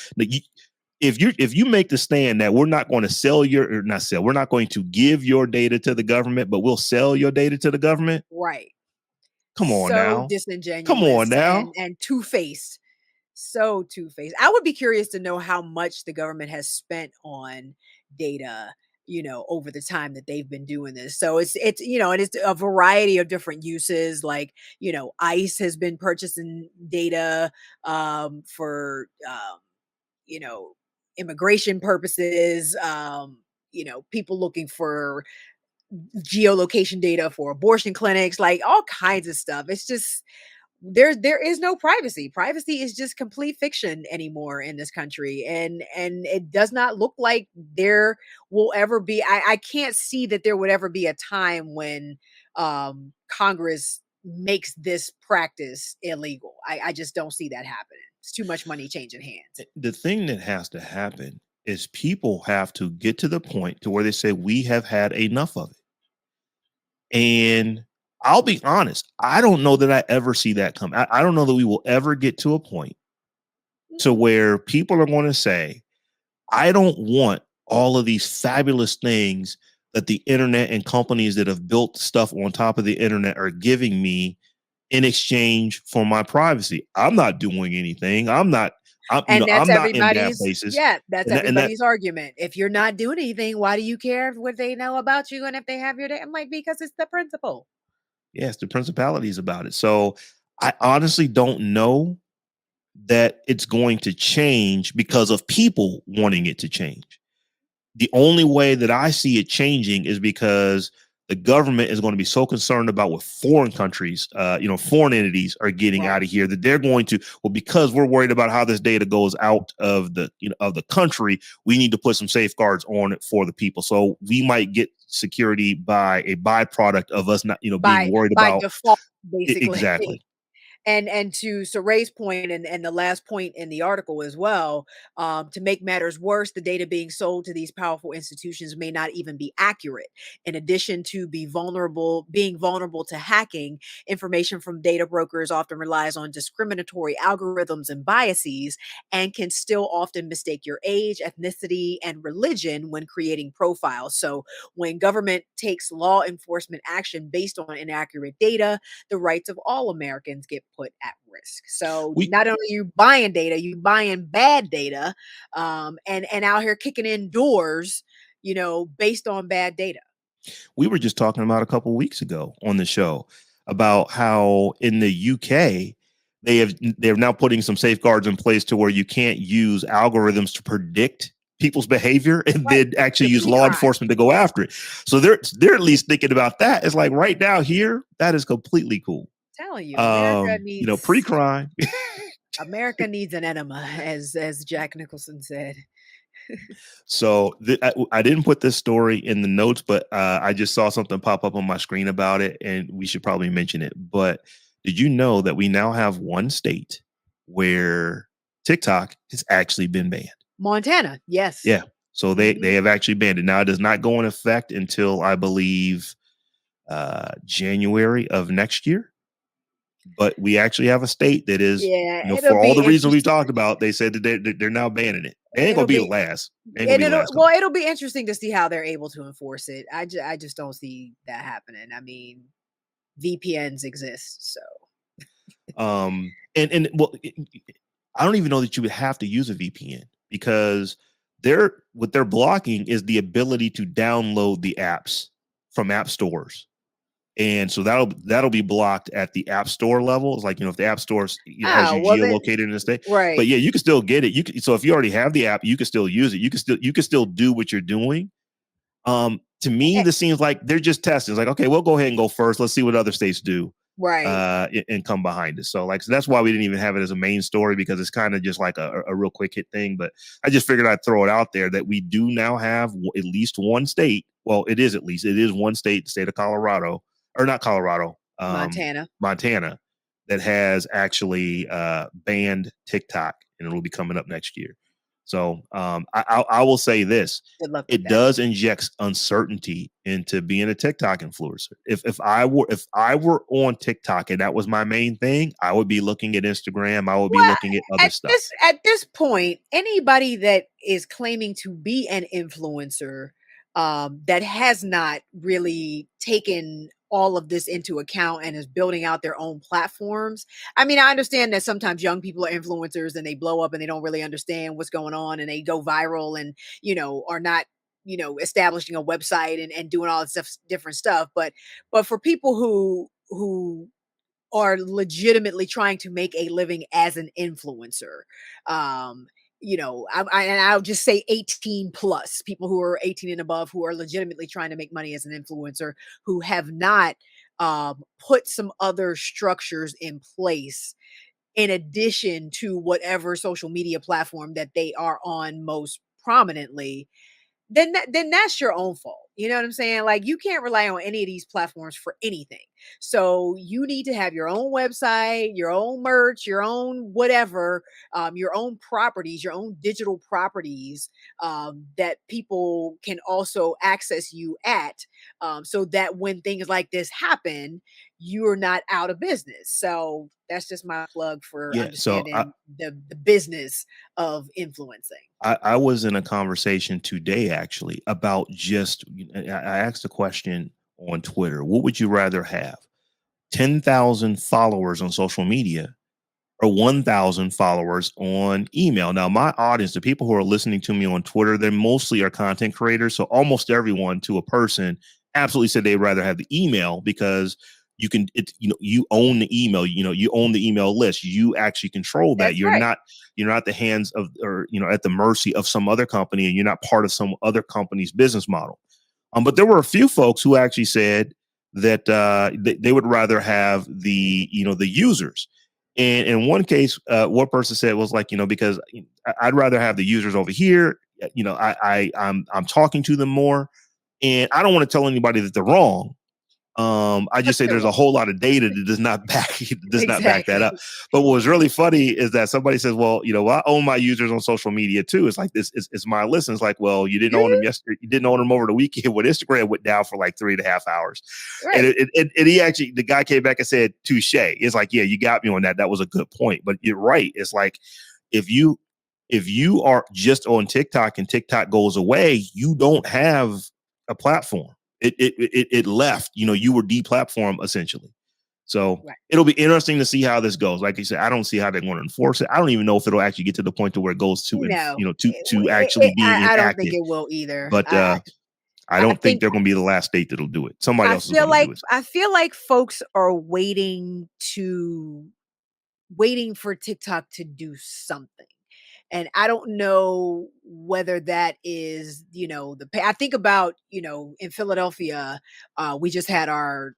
if you make the stand that we're not going to sell or not sell, we're not going to give your data to the government, but we'll sell your data to the government. Right. Come on So now. Come on disingenuous now. and two-faced. So two-faced. I would be curious to know how much the government has spent on data, over the time that they've been doing this. So and it's a variety of different uses. Like, ICE has been purchasing data for you know, immigration purposes, people looking for geolocation data for abortion clinics, like all kinds of stuff. It's just there is no privacy. Privacy is just complete fiction anymore in this country, and it does not look like there will ever be. I can't see that there would ever be a time when Congress makes this practice illegal. I just don't see that happening. It's too much money changing hands. The thing that has to happen is people have to get to the point to where they say, we have had enough of it. And I'll be honest, I don't know that I ever see that come. I don't know that we will ever get to a point to where people are going to say, I don't want all of these fabulous things that the internet and companies that have built stuff on top of the internet are giving me in exchange for my privacy. I'm not doing anything. And that's I'm not in bad everybody's places. yeah, that's And that everybody's argument. If you're not doing anything, why do you care what they know about you and if they have your data? I'm like, because it's the principle. yes, the principalities about it. So I honestly don't know that it's going to change because of people wanting it to change. The only way that I see it changing is because the government is going to be so concerned about what foreign countries, foreign entities are getting Right. out of here that they're going to, well, because we're worried about how this data goes out of the, of the country, we need to put some safeguards on it for the people. So we might get security by a byproduct of us not, being worried By about default, basically. exactly. And to Ray's point, and the last point in the article as well, to make matters worse, the data being sold to these powerful institutions may not even be accurate. In addition to being vulnerable to hacking, information from data brokers often relies on discriminatory algorithms and biases, and can still often mistake your age, ethnicity, and religion when creating profiles. So when government takes law enforcement action based on inaccurate data, the rights of all Americans get put at risk. So We not only you buying data, you buying bad data, and out here kicking in doors, based on bad data. we were just talking about a couple weeks ago on the show about how in the UK they're now putting some safeguards in place to where you can't use algorithms to predict people's behavior and Right. then actually The use law pre-crime. enforcement to go after it. So they're at least thinking about that. It's like right now here, that is completely cool. Telling you, America Pre-crime. needs an enema, as Jack Nicholson said. So I didn't put this story in the notes, but I just saw something pop up on my screen about it, and we should probably mention it. But did you know that we now have one state where TikTok has actually been banned? Montana, yes. Yeah. So they have actually banned it. Now it does not go in effect until I believe January of next year. But we actually have a state that is, Yeah, it'll for all be the reasons we interesting. talked about, they said that they're now banning it. It ain't gonna It'll be the be last. Ain't gonna and be the it'll last time. well, it'll be interesting to see how they're able to enforce it. I just don't see that happening. I mean, VPNs exist, so I don't even know that you would have to use a VPN because what they're blocking is the ability to download the apps from app stores. And so that'll be blocked at the app store level. It's like, if the app store has you well then, geolocated in the state, but right. yeah, you can still get it. So if you already have the app, you can still use it. You can still do what you're doing. To me, Eh, this seems like they're just testing. It's like, okay, we'll go ahead and go first. Let's see what other states do, right. and come behind us. So that's why we didn't even have it as a main story, because it's kind of just like a real quick hit thing. But I just figured I'd throw it out there that we do now have at least one state. Well, it is one state, the state of Colorado, or not Colorado, Montana. Montana, that has actually banned TikTok, and it'll be coming up next year. So I will say this: Good luck with it that. does inject uncertainty into being a TikTok influencer. If I were on TikTok and that was my main thing, I would be looking at Instagram. I would be Well, looking at other stuff. at this point, anybody that is claiming to be an influencer, that has not really taken all of this into account and is building out their own platforms. I mean, I understand that sometimes young people are influencers and they blow up and they don't really understand what's going on and they go viral and, are not, establishing a website and doing all this stuff, different stuff. But for people who are legitimately trying to make a living as an influencer. And I'll just say 18 plus, people who are 18 and above who are legitimately trying to make money as an influencer, who have not put some other structures in place in addition to whatever social media platform that they are on most prominently. Then that's your own fault. You know what I'm saying? Like, you can't rely on any of these platforms for anything. So you need to have your own website, your own merch, your own whatever, your own properties, your own digital properties, that people can also access you at, so that when things like this happen, you're not out of business. So that's just my plug for Yeah. So understanding the business of influencing. I was in a conversation today actually about I asked a question on Twitter. What would you rather have? 10,000 followers on social media or 1,000 followers on email? Now, my audience, the people who are listening to me on Twitter, they mostly are content creators. So almost everyone to a person absolutely said they'd rather have the email because you own the email, you own the email list. You actually control that. That's right. You're not the hands of, or, at the mercy of some other company, and you're not part of some other company's business model. But there were a few folks who actually said that they would rather have the users. And in one case, one person said was like, because I'd rather have the users over here. I'm talking to them more, and I don't want to tell anybody that they're wrong. I But just say they're there's a wrong. whole lot of data that does not back that up. Exactly. But what was really funny is that somebody says, "Well, I own my users on social media too." It's like this is my listen. It's like, well, you didn't own them Mhm. yesterday. You didn't own them over the weekend when Instagram went down for like 3.5 hours. And Right. he actually, the guy came back and said, "Touche." It's like, yeah, you got me on that. That was a good point. But you're right. It's like if you are just on TikTok and TikTok goes away, you don't have a platform. It left. You were deplatformed essentially. So Right. it'll be interesting to see how this goes. Like you said, I don't see how they're going to enforce it. I don't even know if it'll actually get to the point to where it goes to, No, to actually being I don't think enacted. it will either. But I I don't think think they're going to be the last state that'll do it. Somebody else is going to do it. I feel like folks are waiting for TikTok to do something. And I don't know whether that is, I think about, in Philadelphia, we just had our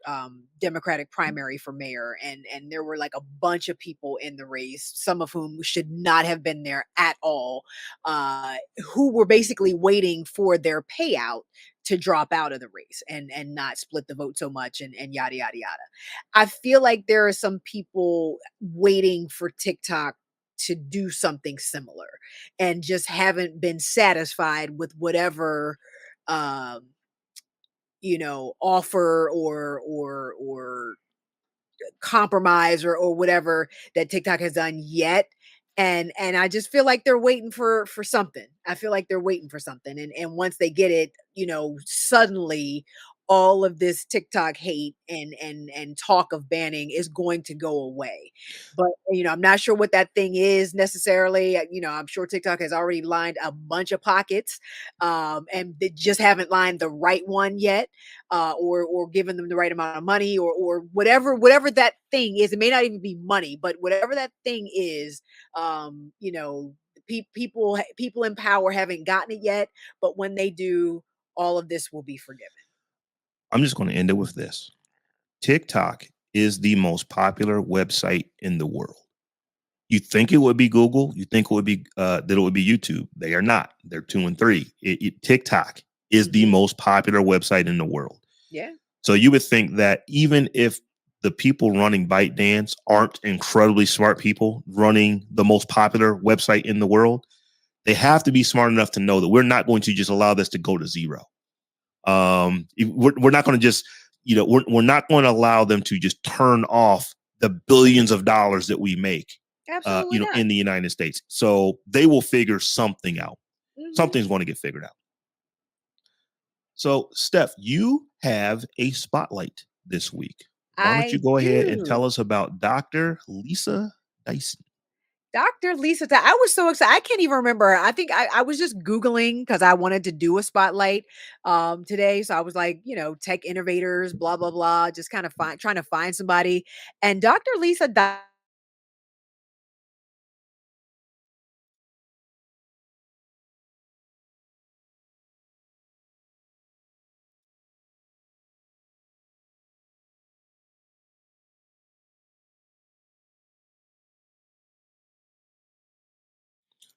Democratic primary for mayor, and there were like a bunch of people in the race, some of whom should not have been there at all, who were basically waiting for their payout to drop out of the race and not split the vote so much and yada yada yada. I feel like there are some people waiting for TikTok to do something similar and just haven't been satisfied with whatever um offer or compromise or whatever that TikTok has done yet. And I just feel like they're waiting for something. I feel like they're waiting for something. And once they get it, suddenly all of this TikTok hate and talk of banning is going to go away. But I'm not sure what that thing is necessarily. I'm sure TikTok has already lined a bunch of pockets, and they just haven't lined the right one yet, or giving them the right amount of money, or whatever that thing is. It may not even be money, but whatever that thing is, people in power haven't gotten it yet. But when they do, all of this will be forgiven. I'm just going to end it with this. TikTok is the most popular website in the world. You think it would be Google, you think it would be that it would be YouTube. They are not. They're 2 and 3. TikTok is the Hmm. most popular website in the world. Yeah, So you would think that even if the people running ByteDance aren't incredibly smart people running the most popular website in the world, they have to be smart enough to know that we're not going to just allow this to go to zero. We're not going to just, we're not going to allow them to just turn off the billions of dollars that we make, absolutely not. in the United States. So they will figure something out. Hmm. Something's going to get figured out. So, Steph, you have a spotlight this week. Why don't you I go ahead and do. tell us about Dr. Lisa Dyson? Dr. Lisa, I was so excited. I can't even remember. I think I was just Googling because I wanted to do a spotlight today. So I was like, tech innovators, blah, blah, blah, just kind of trying to find somebody. And Dr. Lisa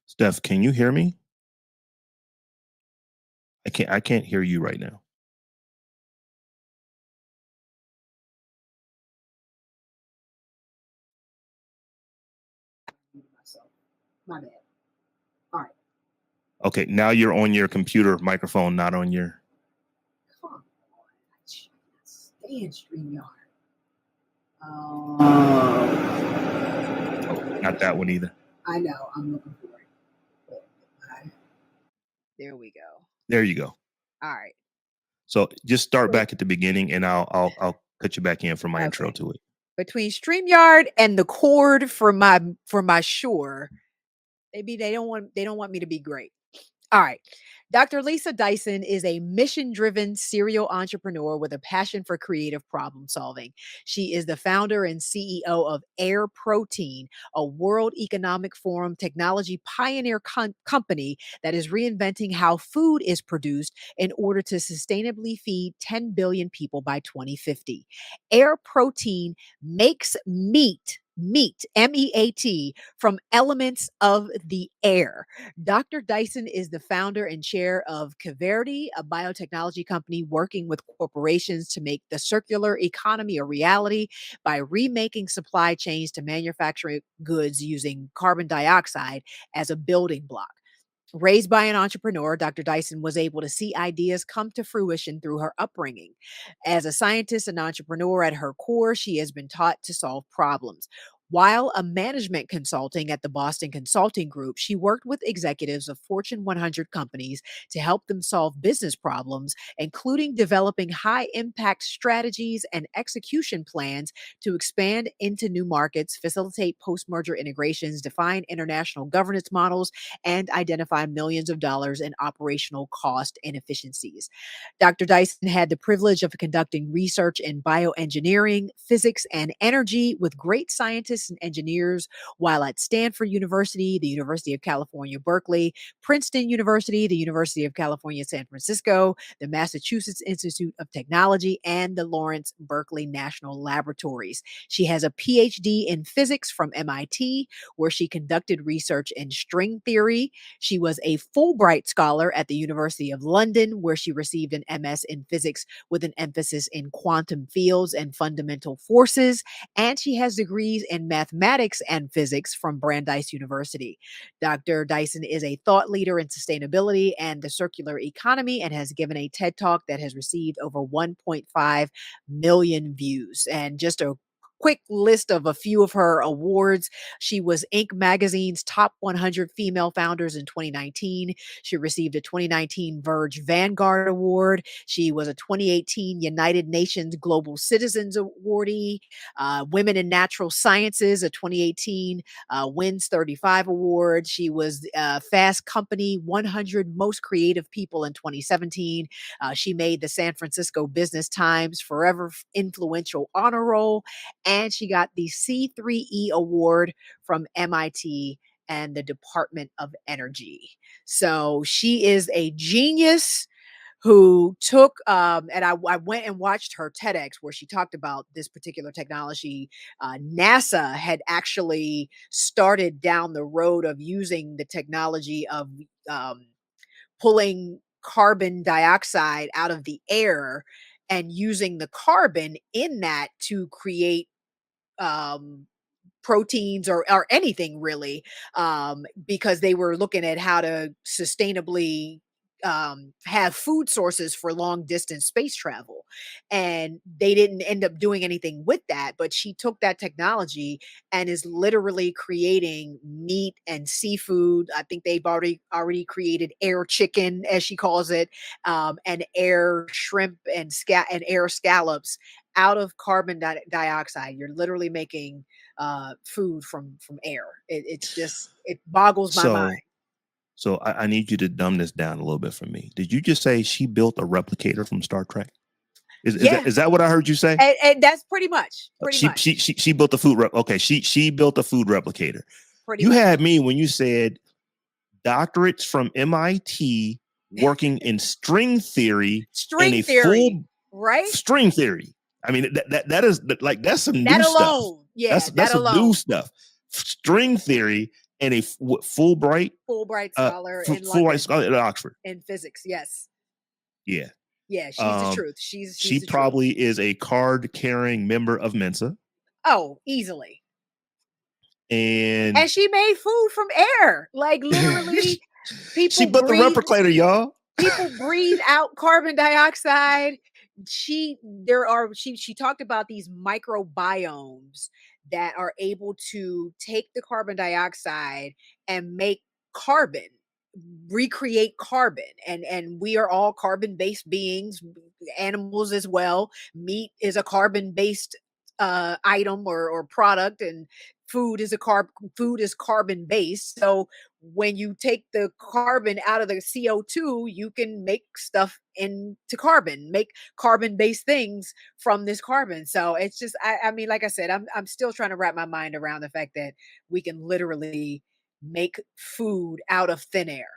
Steph, can you hear me? I can't hear you right now. myself. My bad. All right. Okay, now you're on your computer microphone, not on your. Come on. Stay in StreamYard. Oh, Oh, not that one either. I know. I'm looking for it. There we go. There you go. All right. So just start back at the beginning, and I'll cut you back in for my intro Okay. to it. Between StreamYard and the cord for my Shure, maybe they don't want me to be great. All right. Dr. Lisa Dyson is a mission driven serial entrepreneur with a passion for creative problem solving. She is the founder and CEO of Air Protein, a World Economic Forum technology pioneer company that is reinventing how food is produced in order to sustainably feed 10 billion people by 2050. Air Protein makes meat, M E A T, from elements of the air. Dr. Dyson is the founder and chair of Caverity, a biotechnology company working with corporations to make the circular economy a reality by remaking supply chains to manufacture goods using carbon dioxide as a building block. Raised by an entrepreneur, Dr. Dyson was able to see ideas come to fruition through her upbringing. As a scientist and entrepreneur at her core, she has been taught to solve problems. While a management consulting at the Boston Consulting Group, she worked with executives of Fortune 100 companies to help them solve business problems, including developing high impact strategies and execution plans to expand into new markets, facilitate post merger integrations, define international governance models, and identify millions of dollars in operational cost inefficiencies. Dr. Dyson had the privilege of conducting research in bioengineering, physics, and energy with great scientists and engineers while at Stanford University, the University of California, Berkeley, Princeton University, the University of California, San Francisco, the Massachusetts Institute of Technology, and the Lawrence Berkeley National Laboratories. She has a PhD in physics from MIT, where she conducted research in string theory. She was a Fulbright scholar at the University of London, where she received an MS in physics with an emphasis in quantum fields and fundamental forces. And she has degrees in mathematics and physics from Brandeis University. Dr. Dyson is a thought leader in sustainability and the circular economy and has given a TED Talk that has received over 1.5 million views. And just a quick list of a few of her awards. She was Inc. magazine's top 100 female founders in 2019. She received a 2019 Verge Vanguard Award. She was a 2018 United Nations Global Citizens Awardee. Women in Natural Sciences, a 2018 Wins 35 Award. She was Fast Company 100 Most Creative People in 2017. She made the San Francisco Business Times Forever Influential Honor Roll, and she got the C3E Award from MIT and the Department of Energy. So she is a genius who took and I went and watched her TEDx where she talked about this particular technology. NASA had actually started down the road of using the technology of um, pulling carbon dioxide out of the air and using the carbon in that to create um, proteins or anything really, because they were looking at how to sustainably have food sources for long distance space travel. And they didn't end up doing anything with that, but she took that technology and is literally creating meat and seafood. I think they've already created air chicken, as she calls it, and air shrimp and air scallops out of carbon dioxide. You're literally making food from air. It's just it boggles my mind. So, I need you to dumb this down a little bit for me. Did you just say she built a replicator from Star Trek? Yeah, Is that what I heard you say? and that's pretty She much, she built a okay. She built a food replicator. pretty You much. had me when you said doctorates from MIT working in string theory and String a theory, full right? string theory. I mean that is like that's some That new stuff. alone, yeah, that That's some new alone. stuff. String theory and a Fulbright Fulbright scholar in Fulbright London scholar at Oxford. in physics. Yes, Yeah. yeah, she's the Um, truth. She's she the truth. probably is a card carrying member of Mensa, Oh, easily. and And she made food from air, like literally. she People built the breathe replicator, y'all. People breathe out carbon dioxide. She talked about these microbiomes that are able to take the carbon dioxide and make carbon, recreate carbon. And we are all carbon based beings, animals as well. Meat is a carbon based item or product, and food is carbon based. So when you take the carbon out of the CO2, you can make stuff into carbon, make carbon based things from this carbon. So it's just, I mean, like I said, I'm still trying to wrap my mind around the fact that we can literally make food out of thin air,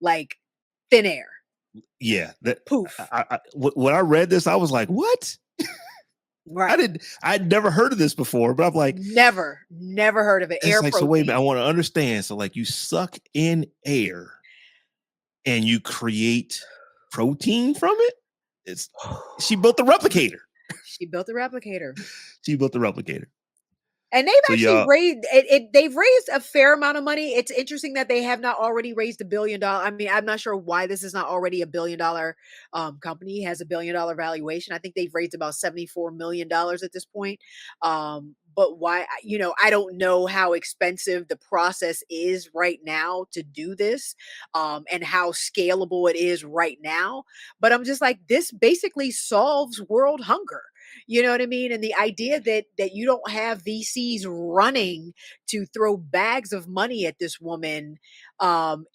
like thin air. Yeah, that Poof. when I read this, I was like, "What?" Right. I'd never heard of this before, but I'm like, Never heard of it. it's Air like, so wait a minute, I protein. want to understand. So like, you suck in air and you create protein from it. It's She built the replicator. She built a replicator. She built the replicator. And they've So actually y'all, raised they've raised a fair amount of money. It's interesting that they have not already raised $1 billion. I mean, I'm not sure why this is not already $1 billion company, has $1 billion valuation. I think they've raised about $74 million at this point. But why, I don't know how expensive the process is right now to do this, and how scalable it is right now. But I'm just like, this basically solves world hunger. You know what I mean? And the idea that you don't have VCs running to throw bags of money at this woman,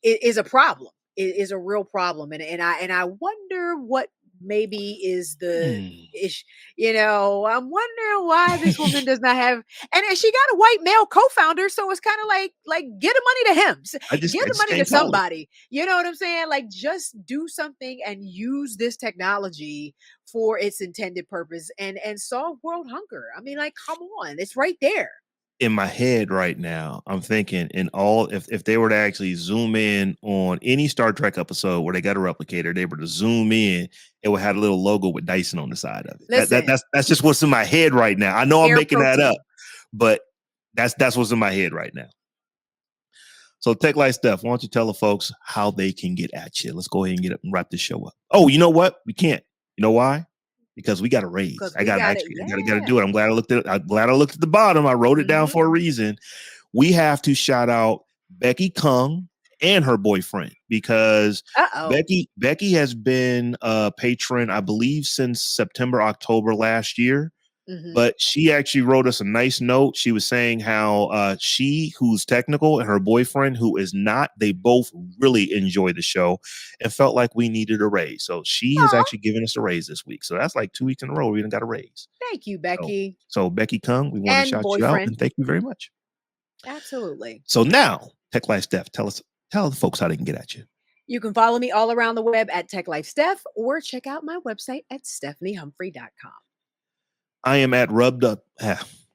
is a problem. It is a real problem. And I wonder what maybe is the hmm. ish. I'm wondering why this woman does not have, and she got a white male co-founder, so it's kind of like give the money to him. Give I the just money to can't call it. somebody. You know what I'm saying? Like, just do something and use this technology for its intended purpose and solve world hunger. I mean, like, come on, it's right there. In my head right now, I'm thinking if they were to actually zoom in on any Star Trek episode where they got a replicator, they were to zoom in, it would have a little logo with Dyson on the side of it. Listen, That's just what's in my head right now. I know I'm air making that up, protein. but that's what's in my head right now. So Tech Life Steph, why don't you tell the folks how they can get at you? Let's go ahead and get up and wrap this show up. Oh, you know what? We can't. You know why? Because we got to raise. Because I we got to got it. actually, I got to Yeah. do it. I'm glad I looked at the bottom. I wrote it down Hmm. for a reason. We have to shout out Becky Kung and her boyfriend, because Uh-oh. Becky has been a patron, I believe, since September, October last year. Hmm. But she actually wrote us a nice note. She was saying how she, who's technical, and her boyfriend, who is not, they both really enjoy the show and felt like we needed a raise. So she has Aw, actually given us a raise this week. So that's like 2 weeks in a row we even got a raise. thank you, So, Becky. so Becky Kung, we want to And shout you out and boyfriend. thank you very much. Absolutely. So now, Tech Life Steph, tell the folks how they can get at you. You can follow me all around the web at Tech Life Steph, or check out my website at stephaniehumphrey.com. I am at let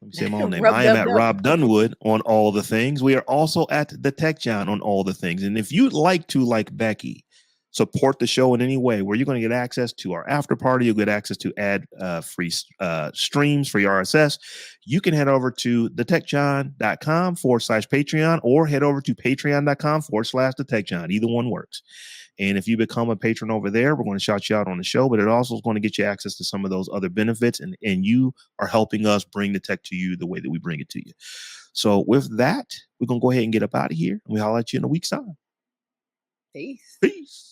me say my own name. Rub I am dub at dub. Robb Dunewood on all the things. We are also at the Tech Jawn on all the things. And if you'd like to, like Becky, support the show in any way, where you're going to get access to our after party, you'll get access to ad free streams, free RSS, you can head over to thetechjawn.com/Patreon, or head over to patreon.com/thetechjawn. Either one works. And if you become a patron over there, we're going to shout you out on the show, but it also is going to get you access to some of those other benefits. And you are helping us bring the tech to you the way that we bring it to you. So with that, we're going to go ahead and get up out of here. And we'll holler at you in a week's time. Peace. Peace.